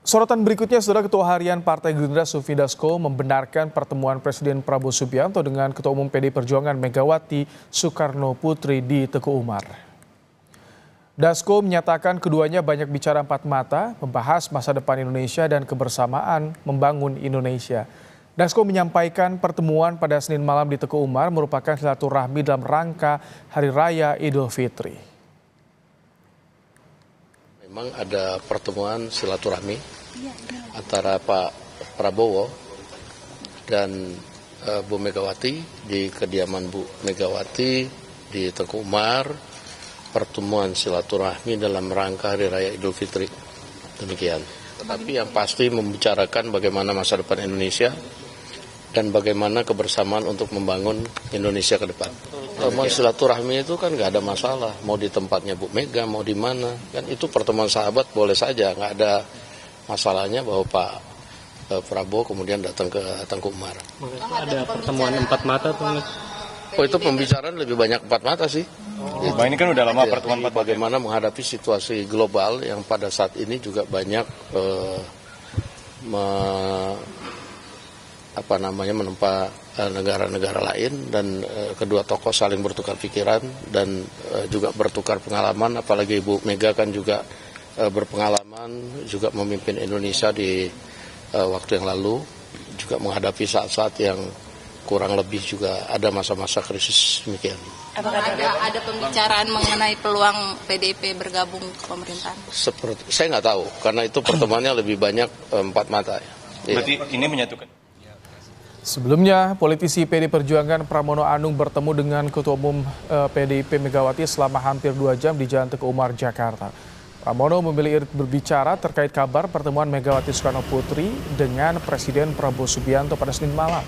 Sorotan berikutnya, Saudara, Ketua Harian Partai Gerindra Sufmi Dasko membenarkan pertemuan Presiden Prabowo Subianto dengan Ketua Umum PDI Perjuangan Megawati Soekarno Putri di Teguh Umar. Dasko menyatakan keduanya banyak bicara empat mata, membahas masa depan Indonesia dan kebersamaan membangun Indonesia. Dasko menyampaikan pertemuan pada Senin malam di Teguh Umar merupakan silaturahmi dalam rangka Hari Raya Idul Fitri. Memang ada pertemuan silaturahmi antara Pak Prabowo dan Bu Megawati di kediaman Bu Megawati di Teguh Umar, pertemuan silaturahmi dalam rangka Hari Raya Idul Fitri. Demikian. Tetapi yang pasti membicarakan bagaimana masa depan Indonesia dan bagaimana kebersamaan untuk membangun Indonesia ke depan. Pertemuan silaturahmi itu kan nggak ada masalah, mau di tempatnya Bu Mega, mau di mana, kan itu pertemuan sahabat boleh saja, nggak ada masalahnya bahwa Pak Prabowo kemudian datang ke Teguh Umar. Ada pertemuan empat mata tuh? Oh, itu pembicaraan lebih banyak empat mata sih. Ini kan udah lama pertemuan empat mata. Bagaimana menghadapi situasi global yang pada saat ini juga banyak menempa negara-negara lain, dan kedua tokoh saling bertukar pikiran dan juga bertukar pengalaman, apalagi Ibu Mega kan juga berpengalaman juga memimpin Indonesia di waktu yang lalu, juga menghadapi saat-saat yang kurang lebih juga ada masa-masa krisis demikian. Apakah ada pembicaraan mengenai peluang PDIP bergabung ke pemerintahan? Saya nggak tahu, karena itu pertemuannya lebih banyak empat mata. Berarti ini menyatukan. Sebelumnya, politisi PDI Perjuangan Pramono Anung bertemu dengan Ketua Umum PDIP Megawati selama hampir 2 jam di Jalan Teguh Umar, Jakarta. Pramono memilih berbicara terkait kabar pertemuan Megawati Soekarno Putri dengan Presiden Prabowo Subianto pada Senin malam.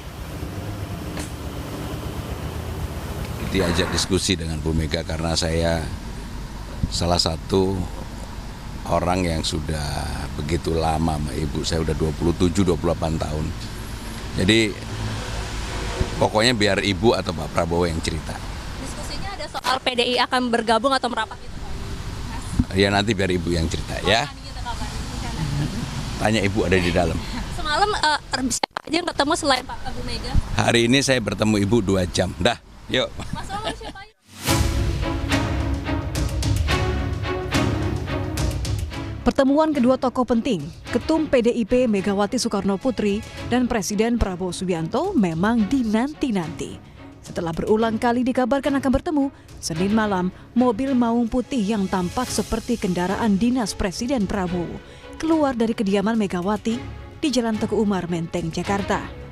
Diajak diskusi dengan Bu Mega karena saya salah satu orang yang sudah begitu lama sama Ibu. Saya udah 27-28 tahun. Jadi pokoknya biar Ibu atau Pak Prabowo yang cerita. Diskusinya ada soal PDI akan bergabung atau merapat itu? Ya nanti biar Ibu yang cerita ya. Tanya Ibu ada di dalam. Semalam siapa aja yang ketemu selain Pak Bu Mega? Hari ini saya bertemu Ibu 2 jam. Dah, yuk. Mas Romy, siapa aja? Pertemuan kedua tokoh penting, Ketum PDIP Megawati Soekarno Putri dan Presiden Prabowo Subianto memang dinanti-nanti. Setelah berulang kali dikabarkan akan bertemu, Senin malam mobil maung putih yang tampak seperti kendaraan dinas Presiden Prabowo keluar dari kediaman Megawati di Jalan Teguh Umar, Menteng, Jakarta.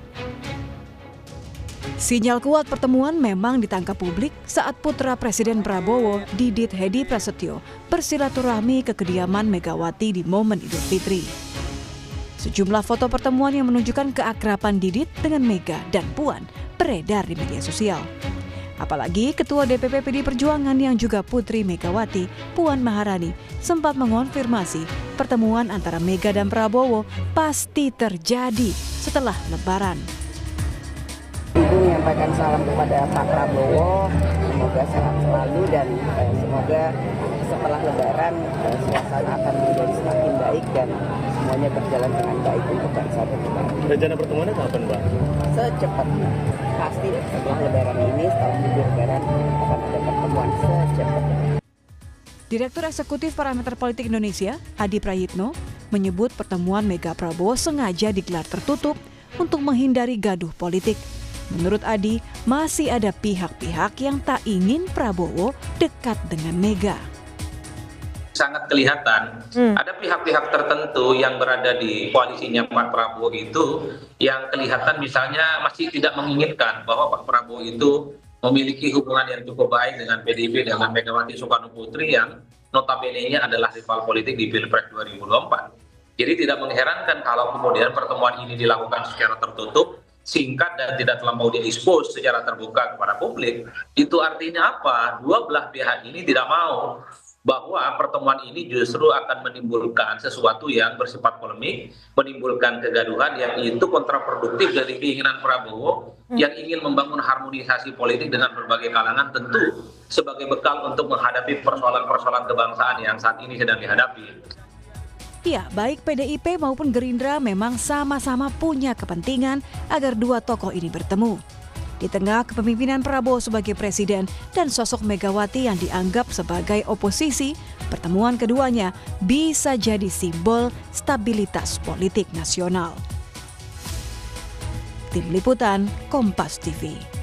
Sinyal kuat pertemuan memang ditangkap publik saat putra Presiden Prabowo, Didit Hedi Prasetyo, bersilaturahmi ke kediaman Megawati di momen Idul Fitri. Sejumlah foto pertemuan yang menunjukkan keakraban Didit dengan Mega dan Puan beredar di media sosial. Apalagi Ketua DPP PDI Perjuangan yang juga putri Megawati, Puan Maharani, sempat mengonfirmasi pertemuan antara Mega dan Prabowo pasti terjadi setelah Lebaran. Ibu menyampaikan salam kepada Pak Prabowo, semoga sehat selalu dan semoga setelah Lebaran suasana akan menjadi semakin baik dan semuanya berjalan dengan baik untuk bangsa dan negara. Rencana pertemuannya kapan, Pak? Secepatnya, pasti setelah Lebaran ini, setelah libur Lebaran akan ada pertemuan secepatnya. Direktur Eksekutif Parameter Politik Indonesia, Adi Prayitno, menyebut pertemuan Mega Prabowo sengaja digelar tertutup untuk menghindari gaduh politik. Menurut Adi, masih ada pihak-pihak yang tak ingin Prabowo dekat dengan Mega. Sangat kelihatan ada pihak-pihak tertentu yang berada di koalisinya Pak Prabowo itu yang kelihatan misalnya masih tidak menginginkan bahwa Pak Prabowo itu memiliki hubungan yang cukup baik dengan PDIP, dengan Megawati Soekarno Putri yang notabene-nya adalah rival politik di Pilpres 2024. Jadi tidak mengherankan kalau kemudian pertemuan ini dilakukan secara tertutup, singkat dan tidak terlampau diekspos secara terbuka kepada publik. Itu artinya apa? Dua belah pihak ini tidak mau bahwa pertemuan ini justru akan menimbulkan sesuatu yang bersifat polemik, menimbulkan kegaduhan yang itu kontraproduktif dari keinginan Prabowo yang ingin membangun harmonisasi politik dengan berbagai kalangan, tentu sebagai bekal untuk menghadapi persoalan-persoalan kebangsaan yang saat ini sedang dihadapi. Ya, baik PDIP maupun Gerindra memang sama-sama punya kepentingan agar dua tokoh ini bertemu. Di tengah kepemimpinan Prabowo sebagai presiden dan sosok Megawati yang dianggap sebagai oposisi, pertemuan keduanya bisa jadi simbol stabilitas politik nasional. Tim Liputan, Kompas TV.